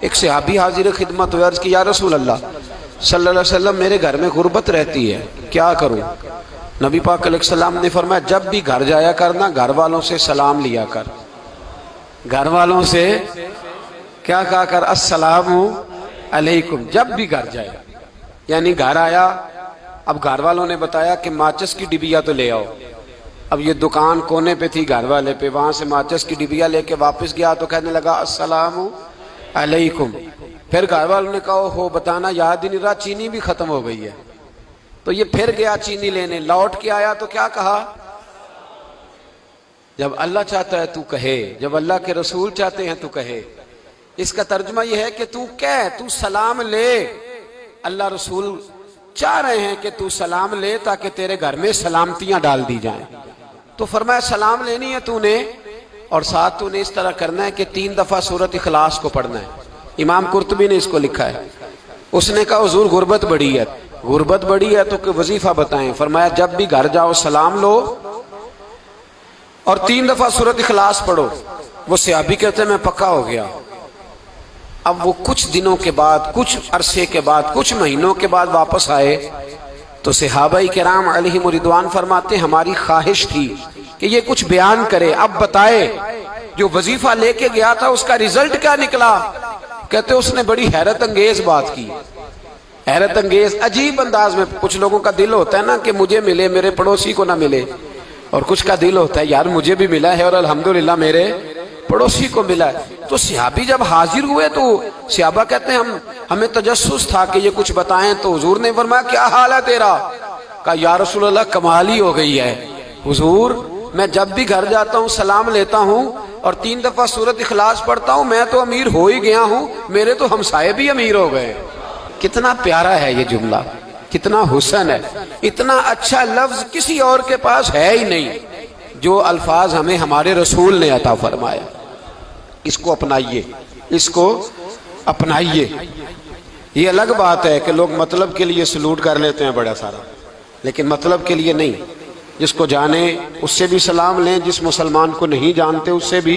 ایک صحابی حاضر خدمت ہوئے، عرض کی یا رسول اللہ صلی اللہ علیہ وسلم میرے گھر میں غربت رہتی ہے، کیا کروں؟ نبی پاک علیہ السلام نے فرمایا جب بھی گھر جایا کرنا گھر والوں سے سلام لیا کر، گھر والوں سے کیا کہا کر؟ السلام علیکم، جب بھی گھر جائے۔ یعنی گھر آیا، اب گھر والوں نے بتایا کہ ماچس کی ڈبیا تو لے آؤ، اب یہ دکان کونے پہ تھی گھر والے پہ، وہاں سے ماچس کی ڈبیا لے کے واپس گیا تو کہنے لگا السلام علیکم۔ پھر گھر والوں نے کہا ہو بتانا یاد ہی نہیں رہا، چینی بھی ختم ہو گئی ہے۔ تو یہ پھر گیا چینی لینے، لوٹ کے آیا تو کیا کہا؟ جب اللہ چاہتا ہے تو کہے، جب اللہ کے رسول چاہتے ہیں تو کہے۔ اس کا ترجمہ یہ ہے کہ تو کہہ، تو سلام لے۔ اللہ رسول چاہ رہے ہیں کہ تو سلام لے تاکہ تیرے گھر میں سلامتیاں ڈال دی جائیں۔ تو فرمایا سلام لینی ہے تو نے، اور ساتھ تو نے اس طرح کرنا ہے کہ 3 دفعہ سورۃ اخلاص کو پڑھنا ہے۔ امام قرطبی نے اس کو لکھا ہے۔ اس نے کہا حضور غربت بڑی ہے، غربت بڑی ہے تو کہ وظیفہ بتائیں؟ فرمایا جب بھی گھر جاؤ سلام لو اور 3 دفعہ سورۃ اخلاص پڑھو۔ وہ صحابی کہتے ہیں میں پکا ہو گیا۔ اب وہ کچھ دنوں کے بعد، کچھ عرصے کے بعد، کچھ مہینوں کے بعد واپس آئے تو صحابہ کرام علیہم رضوان فرماتے ہماری خواہش تھی کہ یہ کچھ بیان کرے، اب بتائے جو وظیفہ لے کے گیا تھا اس کا رزلٹ کیا نکلا؟ کہتے اس نے بڑی حیرت انگیز بات کی، حیرت انگیز عجیب انداز میں۔ کچھ لوگوں کا دل ہوتا ہے نا کہ مجھے ملے میرے پڑوسی کو نہ ملے، اور کچھ کا دل ہوتا ہے یار مجھے بھی ملا ہے اور الحمدللہ میرے پڑوسی کو ملا ہے۔ تو صحابی جب حاضر ہوئے تو صحابہ کہتے ہیں ہمیں تجسس تھا کہ یہ کچھ بتائیں، تو حضور نے فرمایا کیا حال ہے تیرا؟ کہا یا رسول اللہ کمال ہی ہو گئی ہے حضور، میں جب بھی گھر جاتا ہوں سلام لیتا ہوں اور 3 دفعہ سورۃ اخلاص پڑھتا ہوں، میں تو امیر ہو ہی گیا ہوں، میرے تو ہمسائے بھی امیر ہو گئے۔ کتنا پیارا ہے یہ جملہ، کتنا حسن ہے، اتنا اچھا لفظ کسی اور کے پاس ہے ہی نہیں جو الفاظ ہمیں ہمارے رسول نے عطا فرمایا۔ اس کو اپنائیے، اس کو اپنائیے۔ یہ الگ بات ہے کہ لوگ مطلب کے لیے سلوٹ کر لیتے ہیں بڑا سارا، لیکن مطلب کے لیے نہیں۔ جس کو جانے اس سے بھی سلام لیں، جس مسلمان کو نہیں جانتے اس سے بھی